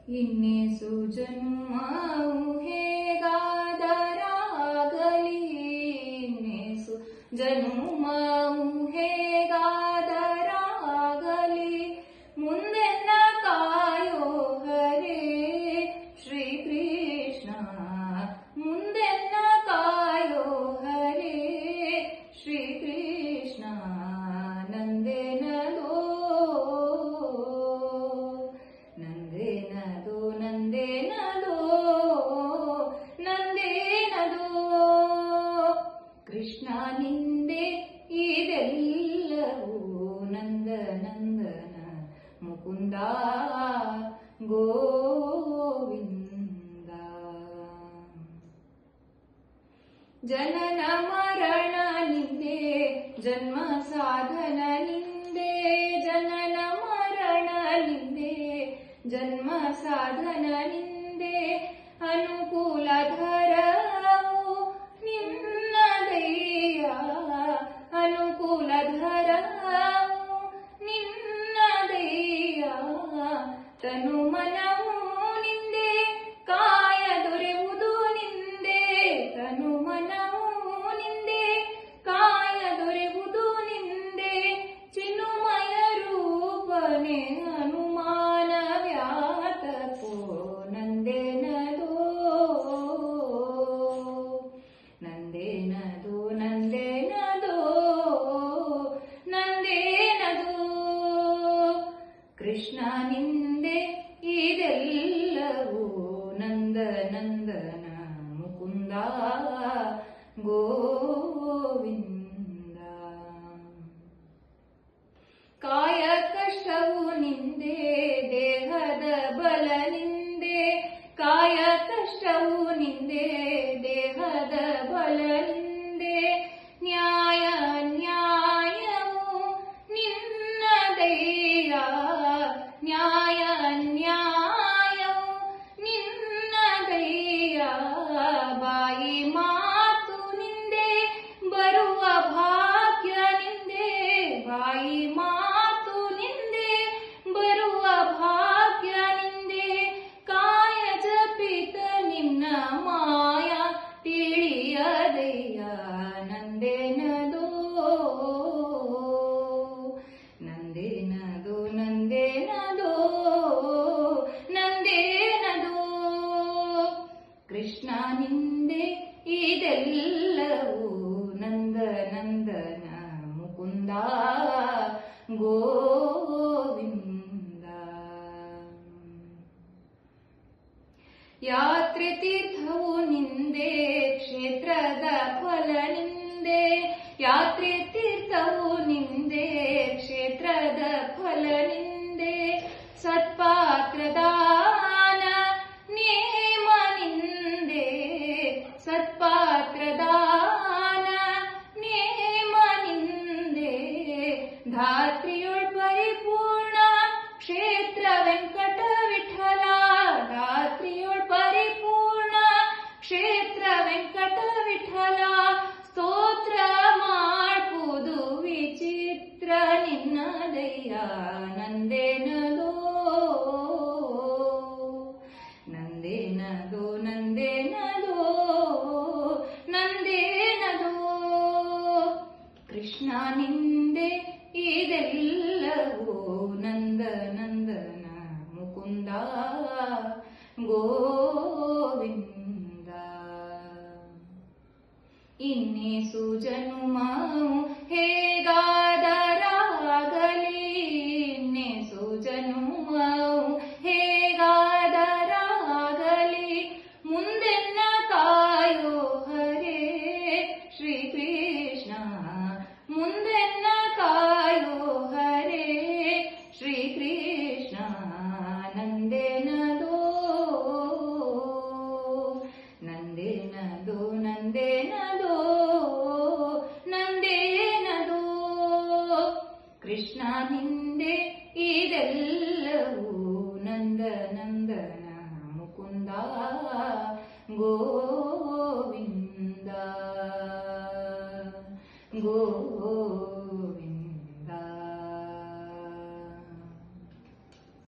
ಇನ್ನೇಸು ಜನ್ಮವು ಹೇಗಾದರಾಗಲಿ, ಇನ್ನೇಸು ಜನ್ಮವು ಹೇಗಾದರಾಗಲಿ, ಮುಂದೆನ್ನ ಕಾಯೋ ಹರೇ ಶ್ರೀಕೃಷ್ಣ, ಮುಂದೆನ್ನ ಕಾಯೋ ಹರೇ ಶ್ರೀಕೃಷ್ಣ. ನಂದೇನದೋ ನಂದೇನದೋ ನಂದೇನದೋ ನಂದೇನದೋ ಕೃಷ್ಣ ನಿಂದೆ ಇದೆಲ್ಲವೂ, ನಂದ ನಂದನ ಮುಕುಂದ ಗೋವಿಂದ. ಜನನ ಮರಣ ನಿಂದೆ, ಜನ್ಮ ಸಾಧನ ನಿಂದೆ, ಜನನ ಮರಣ ನಿಂದೆ, ಜನ್ಮ ಸಾಧನ ನಿಂದೆ, ಅನುಕೂಲ ಧರವು ನಿನ್ನದಯ್ಯ, ಅನುಕೂಲ ಧರವು ನಿನ್ನದಯ್ಯ. ತನು ಮನವು ನಿಂದೆ, ಕಾಯ ದೊರೆಯುವುದು ನಿಂದೆ, ತನು ಮನವು ನಿಂದೆ, ಕಾಯ ದೊರೆಯುವುದು ನಿಂದೆ, ಚಿನ್ಮಯ ರೂಪನೆ ಹನುಮಾನ ವ್ಯಾತಕೋ. ನಂದೇನದೋ ನಂದೇನದೋ ನಂದೇನದೋ ನಂದೇನದೋ ಕೃಷ್ಣ ನಿಂದೆ ಇದೆಲ್ಲವೂ, ನಂದ ನಂದನ ಮುಕುಂದ ಗೋವಿಂದ. ಕಾಯ ಕಷ್ಟವು ನಿಂದೆ, ದೇಹದ ಬಲ ನಿಂದೆ, ಕಾಯ ಕಷ್ಟವು ನಿಂದೆ, ದೇಹದ ಬಲ ನಿಂದೆ, ನ್ಯಾಯ ನ್ಯಾಯವು ನಿನ್ನದಯ್ಯ, ನ್ಯಾಯ ನ್ಯಾಯವು ನಿನ್ನದಯ್ಯ. ಬಾಯಿ ಮಾತು ನಿಂದೆ, ಬರುವ ಭಾಗ್ಯ ನಿಂದೆ, ಬಾಯಿ ಮಾತು ನಿಂದೆ, ಬರುವ ಭಾಗ್ಯ ನಿಂದೆ, ಕಾಯ ಜಪಿತ ನಿನ್ನ ಮಾಯ ತಿಳಿಯದಯ್ಯ. ನಂದೇನದೋ ನಂದೇನದೋ ನಂದೇನದೋ ನಂದೇನದೋ ಕೃಷ್ಣ ನಿಂದೆ ಇದೆಲ್ಲವೂ, ನಂದ ನಂದನ ಮುಕುಂದ ಗೋವಿಂದ. ಯಾತ್ರೆ ತೀರ್ಥವು ನಿಂದೆ, ಕ್ಷೇತ್ರದ ಫಲ ನಿಂದೆ, ಯಾತ್ರೆ ತೀರ್ಥವು ನಿಂದೆ, ಕ್ಷೇತ್ರದ ಫಲ ನಿಂದೆ, ಸತ್ಪಾತ್ರದಾನ ನೇಮ ನಿಂದೆ, ಸತ್ಪಾತ್ರದಾನ ನೇಮ ನಿಂದೆ, ಧಾತ್ರಿಯೊಳ್ ಪರಿಪೂರ್ಣ ಕ್ಷೇತ್ರ ವೆಂಕಟ ವಿಠಲ, ಧಾತ್ರಿಯೊಳ್ ಪರಿಪೂರ್ಣ ಕ್ಷೇತ್ರ ವೆಂಕಟ ವಿಠಲ. ಸ್ತೋತ್ರ ಮಾಡ್ಬೋದು ವಿಚಿತ್ರ ನಿನ್ನದಯ್ಯ. ನಂದೇನದೋ ನಂದೇನದೋ ನಂದೇನದೋ ನಂದೇನದೋ ಕೃಷ್ಣ ನಿಂದೆ ಇದೆಲ್ಲವೂ, ನಂದ ನಂದನ ಮುಕುಂದ ಗೋವಿಂದ. ಇನ್ನೇಸು ಜನುಮವು ಹೇಗಾ